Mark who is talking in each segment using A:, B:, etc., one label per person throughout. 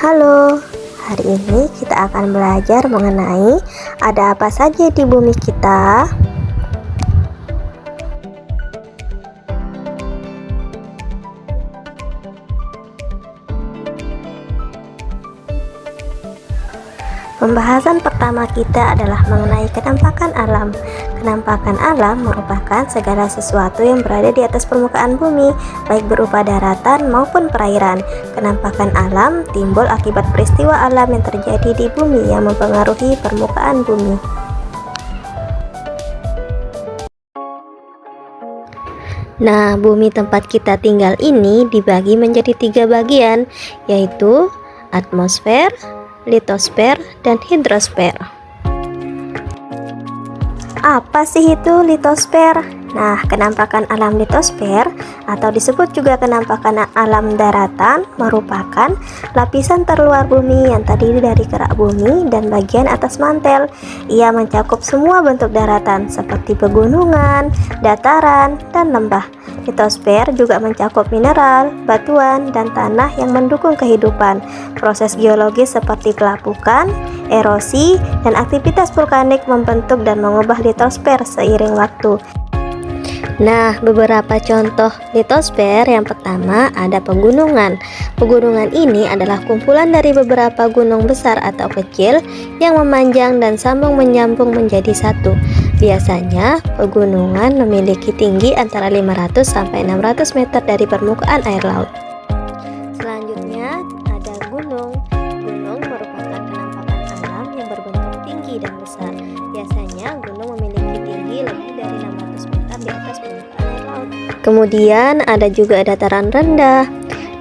A: Halo, hari ini kita akan belajar mengenai ada apa saja di bumi kita. Pembahasan pertama kita adalah mengenai kenampakan alam. Kenampakan alam merupakan segala sesuatu yang berada di atas permukaan bumi, baik berupa daratan maupun perairan. Kenampakan alam timbul akibat peristiwa alam yang terjadi di bumi yang mempengaruhi permukaan bumi. Nah, bumi tempat kita tinggal ini dibagi menjadi 3 bagian, yaitu atmosfer, litosfer, dan hidrosfer. Apa sih itu litosfer? Nah, kenampakan alam litosfer atau disebut juga kenampakan alam daratan merupakan lapisan terluar bumi yang terdiri dari kerak bumi dan bagian atas mantel. Ia mencakup semua bentuk daratan seperti pegunungan, dataran, dan lembah. Litosfer juga mencakup mineral, batuan, dan tanah yang mendukung kehidupan. Proses geologis seperti pelapukan, erosi, dan aktivitas vulkanik membentuk dan mengubah litosfer seiring waktu. Nah, beberapa contoh litosfer. Yang pertama ada pegunungan. Pegunungan ini adalah kumpulan dari beberapa gunung besar atau kecil yang memanjang dan sambung menyambung menjadi satu. Biasanya pegunungan memiliki tinggi antara 500 sampai 600 meter dari permukaan air laut. Selanjutnya ada gunung. Gunung merupakan kenampakan alam yang berbentuk tinggi dan besar. Biasanya gunung memiliki tinggi lebih dari 600 meter di atas permukaan air laut. Kemudian ada juga dataran rendah,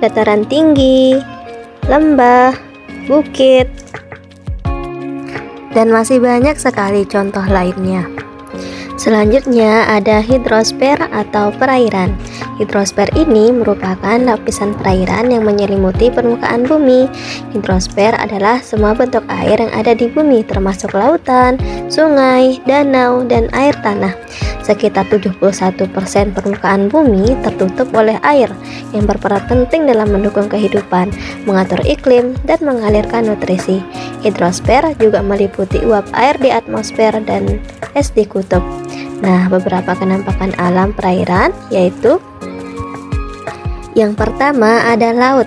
A: dataran tinggi, lembah, bukit, dan masih banyak sekali contoh lainnya. Selanjutnya ada hidrosfer atau perairan. Hidrosfer ini merupakan lapisan perairan yang menyelimuti permukaan bumi. Hidrosfer adalah semua bentuk air yang ada di bumi, termasuk lautan, sungai, danau, dan air tanah. Sekitar 71% permukaan bumi tertutup oleh air yang berperan penting dalam mendukung kehidupan, mengatur iklim, dan mengalirkan nutrisi. Hidrosfer juga meliputi uap air di atmosfer dan es di kutub. Nah, beberapa kenampakan alam perairan yaitu yang pertama ada laut.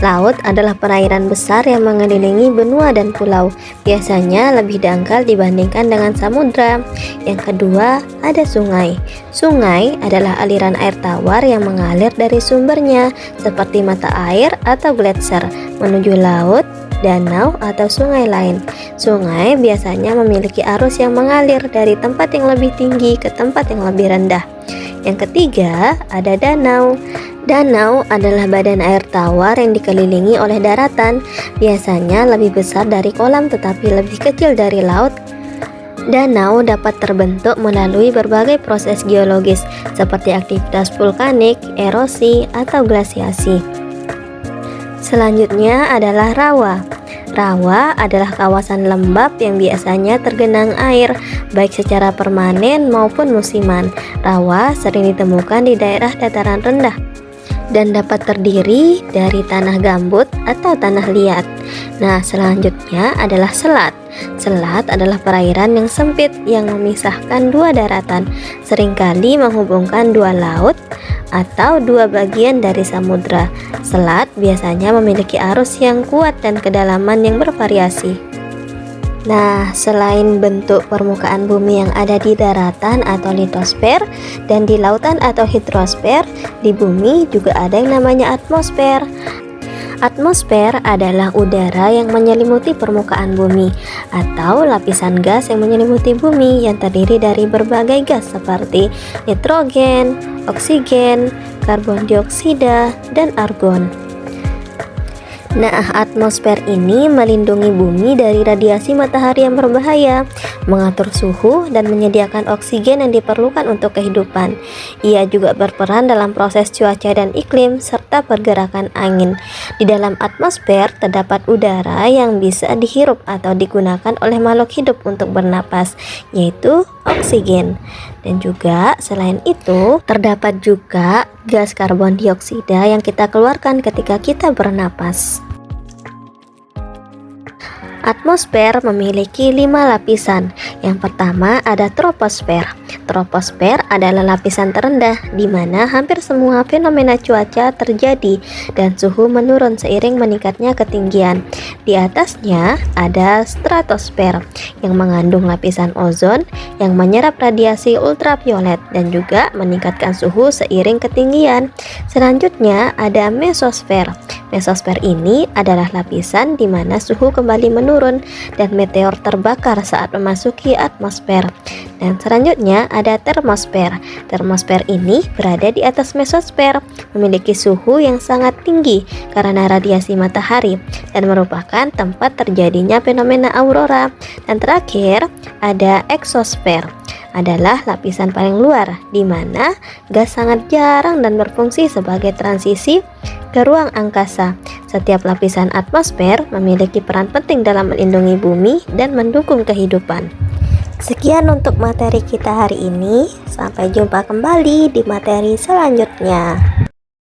A: Laut adalah perairan besar yang mengelilingi benua dan pulau. Biasanya lebih dangkal dibandingkan dengan samudra. Yang kedua ada sungai. Sungai adalah aliran air tawar yang mengalir dari sumbernya seperti mata air atau gletser menuju laut, danau, atau sungai lain. Sungai biasanya memiliki arus yang mengalir dari tempat yang lebih tinggi ke tempat yang lebih rendah. Yang ketiga ada danau. Danau adalah badan air tawar yang dikelilingi oleh daratan, biasanya lebih besar dari kolam tetapi lebih kecil dari laut. Danau dapat terbentuk melalui berbagai proses geologis seperti aktivitas vulkanik, erosi, atau glasiasi. Selanjutnya adalah rawa. Rawa adalah kawasan lembab yang biasanya tergenang air, baik secara permanen maupun musiman. Rawa sering ditemukan di daerah dataran rendah dan dapat terdiri dari tanah gambut atau tanah liat. Nah, selanjutnya adalah selat. Selat adalah perairan yang sempit yang memisahkan dua daratan, seringkali menghubungkan dua laut atau dua bagian dari samudra. Selat biasanya memiliki arus yang kuat dan kedalaman yang bervariasi. Nah, selain bentuk permukaan bumi yang ada di daratan atau litosfer dan di lautan atau hidrosfer, di bumi juga ada yang namanya atmosfer. Atmosfer adalah udara yang menyelimuti permukaan bumi atau lapisan gas yang menyelimuti bumi yang terdiri dari berbagai gas seperti nitrogen, oksigen, karbon dioksida, dan argon. Nah, atmosfer ini melindungi bumi dari radiasi matahari yang berbahaya, mengatur suhu, dan menyediakan oksigen yang diperlukan untuk kehidupan. Ia juga berperan dalam proses cuaca dan iklim, serta pergerakan angin. Di dalam atmosfer terdapat udara yang bisa dihirup atau digunakan oleh makhluk hidup untuk bernapas, yaitu oksigen. Dan juga selain itu, terdapat juga gas karbon dioksida yang kita keluarkan ketika kita bernapas. Atmosfer memiliki 5 lapisan. Yang pertama ada troposfer. Troposfer adalah lapisan terendah di mana hampir semua fenomena cuaca terjadi dan suhu menurun seiring meningkatnya ketinggian. Di atasnya ada stratosfer yang mengandung lapisan ozon yang menyerap radiasi ultraviolet dan juga meningkatkan suhu seiring ketinggian. Selanjutnya ada mesosfer. Mesosfer ini adalah lapisan di mana suhu kembali menurun dan meteor terbakar saat memasuki atmosfer. Dan selanjutnya ada termosfer. Termosfer ini berada di atas mesosfer, memiliki suhu yang sangat tinggi karena radiasi matahari dan merupakan tempat terjadinya fenomena aurora. Dan terakhir ada eksosfer, adalah lapisan paling luar di mana gas sangat jarang dan berfungsi sebagai transisi ke ruang angkasa. Setiap lapisan atmosfer memiliki peran penting dalam melindungi bumi dan mendukung kehidupan. Sekian untuk materi kita hari ini. Sampai jumpa kembali di materi selanjutnya.